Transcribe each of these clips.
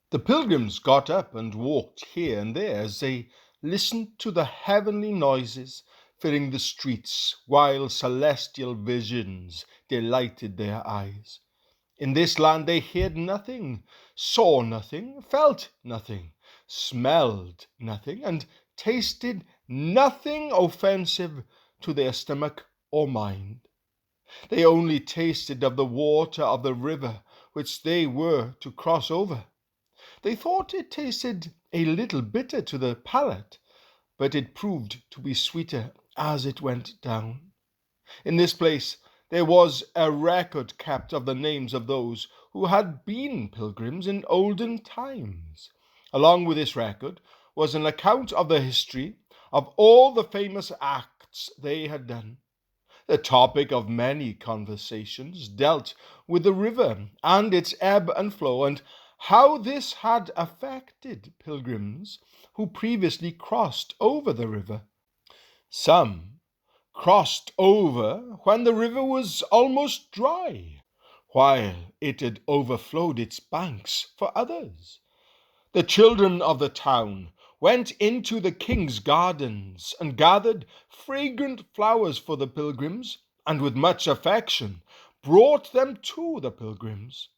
The pilgrims got up and walked here and there as they listened to the heavenly noises filling the streets, while celestial visions delighted their eyes. In this land they heard nothing, saw nothing, felt nothing, smelled nothing, and tasted nothing offensive to their stomach or mind. They only tasted of the water of the river which they were to cross over. They thought it tasted a little bitter to the palate, but it proved to be sweeter as it went down. In this place there was a record kept of the names of those who had been pilgrims in olden times. Along with this record was an account of the history of all the famous acts they had done. The topic of many conversations dealt with the river and its ebb and flow, and how this had affected pilgrims who previously crossed over the river. Some crossed over when the river was almost dry, while it had overflowed its banks for others. The children of the town went into the king's gardens and gathered fragrant flowers for the pilgrims, and with much affection brought them to the pilgrims.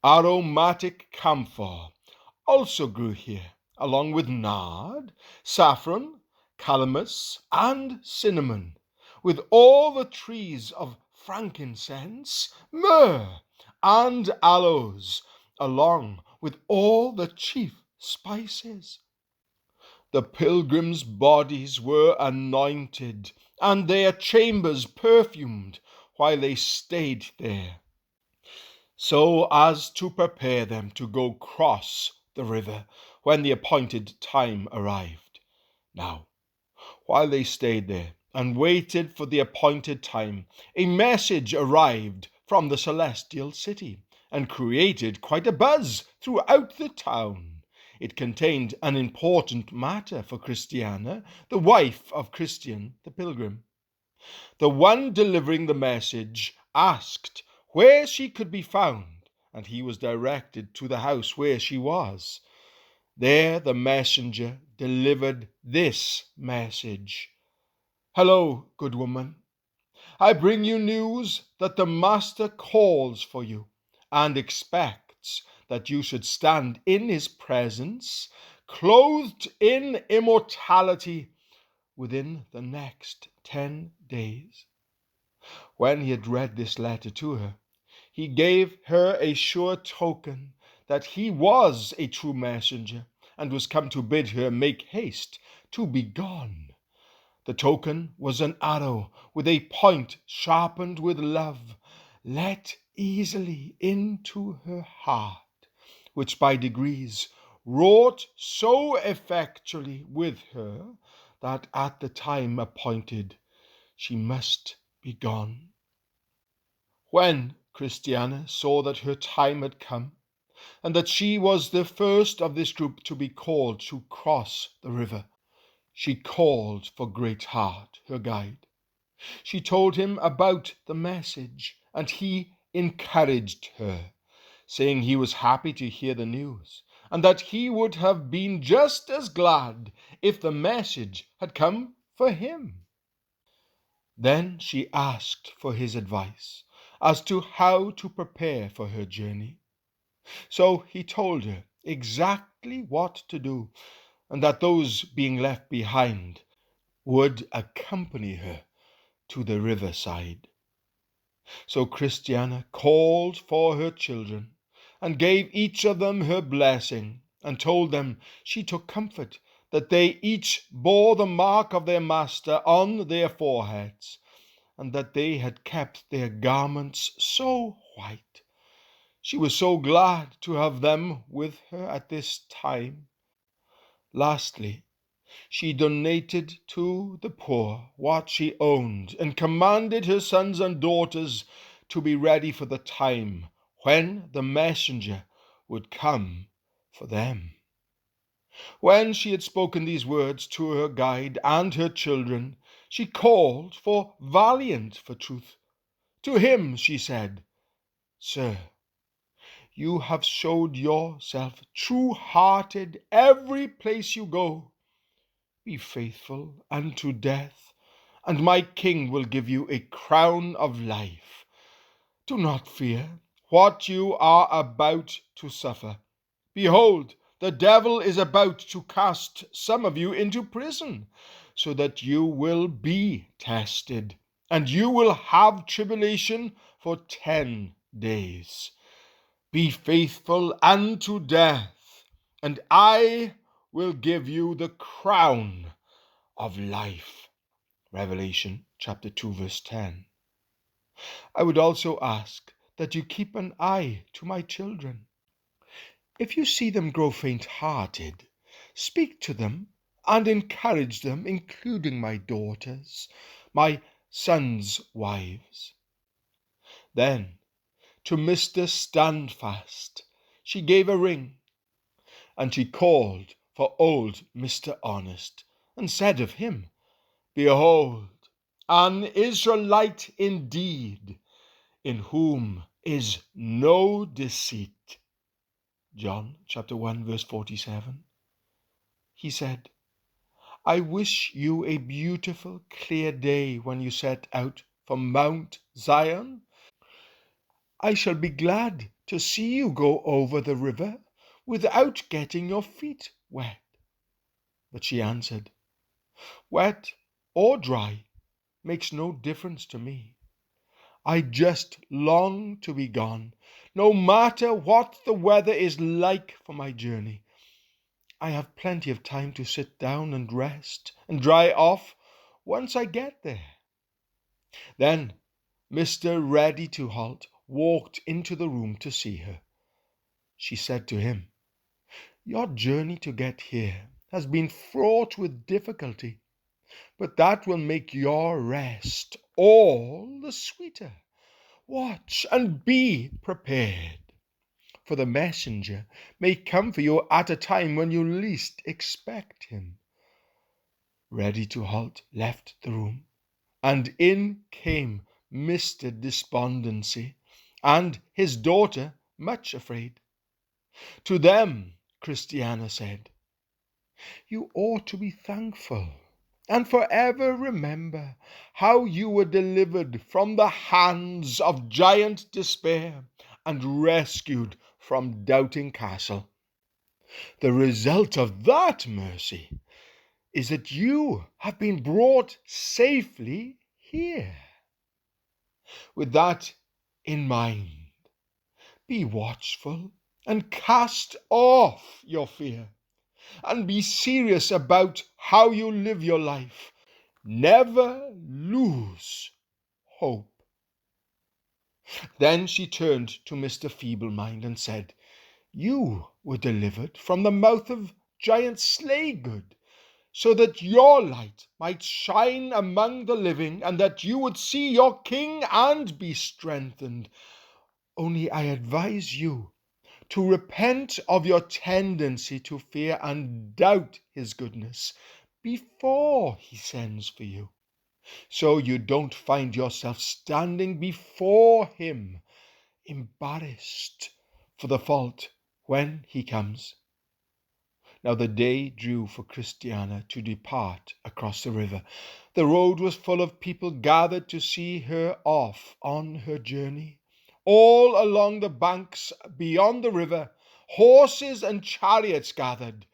Aromatic camphor also grew here, along with nard, saffron, calamus, and cinnamon, with all the trees of frankincense, myrrh, and aloes, along with all the chief spices. The pilgrims' bodies were anointed, and their chambers perfumed, while they stayed there, so as to prepare them to go cross the river when the appointed time arrived. Now, while they stayed there and waited for the appointed time, a message arrived from the celestial city and created quite a buzz throughout the town. It contained an important matter for Christiana, the wife of Christian the pilgrim. The one delivering the message asked where she could be found, and he was directed to the house where she was. There the messenger delivered this message. "Hello, good woman. I bring you news that the Master calls for you and expects that you should stand in his presence, clothed in immortality, within the next 10 days. When he had read this letter to her, he gave her a sure token that he was a true messenger, and was come to bid her make haste to be gone. The token was an arrow with a point sharpened with love, let easily into her heart, which by degrees wrought so effectually with her that at the time appointed she must be gone." When Christiana saw that her time had come, and that she was the first of this group to be called to cross the river, she called for Greatheart, her guide. She told him about the message, and he encouraged her, saying he was happy to hear the news, and that he would have been just as glad if the message had come for him. Then she asked for his advice as to how to prepare for her journey. So he told her exactly what to do, and that those being left behind would accompany her to the riverside. So Christiana called for her children, and gave each of them her blessing, and told them she took comfort that they each bore the mark of their master on their foreheads, and that they had kept their garments so white. She was so glad to have them with her at this time. Lastly, she donated to the poor what she owned, and commanded her sons and daughters to be ready for the time when the messenger would come for them. When she had spoken these words to her guide and her children, she called for Valiant for truth. To him she said, "Sir, You have showed yourself true-hearted every place you go. Be faithful unto death, and my King will give you a crown of life. Do not fear what you are about to suffer. Behold, the devil is about to cast some of you into prison, so that you will be tested, and you will have tribulation for 10 days. Be faithful unto death, and I will give you the crown of life. Revelation chapter 2, verse 10. I would also ask that you keep an eye to my children. If you see them grow faint-hearted, speak to them and encourage them, including my daughters, my sons' wives. Then to Mr. Standfast she gave a ring, and she called for old Mr. Honest, and said of him, Behold, an Israelite indeed, in whom is no deceit. John chapter 1, verse 47. He said, I wish you a beautiful, clear day when you set out from Mount Zion. I shall be glad to see you go over the river without getting your feet wet. But she answered, Wet or dry makes no difference to me. I just long to be gone, no matter what the weather is like for my journey. I have plenty of time to sit down and rest and dry off once I get there. Then Mr. Ready to Halt walked into the room to see her. She said to him, Your journey to get here has been fraught with difficulty, but that will make your rest all the sweeter. Watch and be prepared, for the messenger may come for you at a time when you least expect him. Ready to Halt left the room, and in came Mr. Despondency and his daughter, much afraid. To them Christiana said, You ought to be thankful and forever remember how you were delivered from the hands of giant despair and rescued from Doubting Castle. The result of that mercy is that you have been brought safely here. With that in mind, be watchful and cast off your fear, and be serious about how you live your life. Never lose hope. Then she turned to Mr. Feeblemind and said, You were delivered from the mouth of giant Slaygood, so that your light might shine among the living, and that you would see your king and be strengthened. Only I advise you to repent of your tendency to fear and doubt his goodness before he sends for you, so you don't find yourself standing before him embarrassed for the fault when he comes. Now the day drew for Christiana to depart across the river. The road was full of people gathered to see her off on her journey. All along the banks beyond the river, horses and chariots gathered.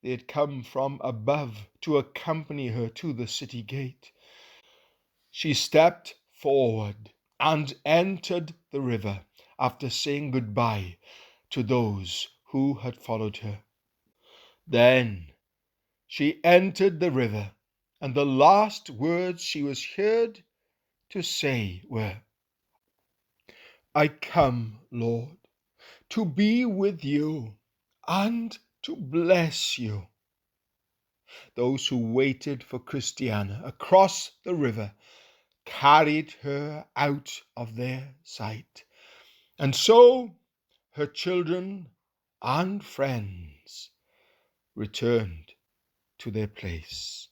They had come from above to accompany her to the city gate. She stepped forward and entered the river after saying goodbye to those who had followed her. Then she entered the river, and the last words she was heard to say were, I come, Lord, to be with you and to bless you. Those who waited for Christiana across the river carried her out of their sight, and so her children and friends returned to their place.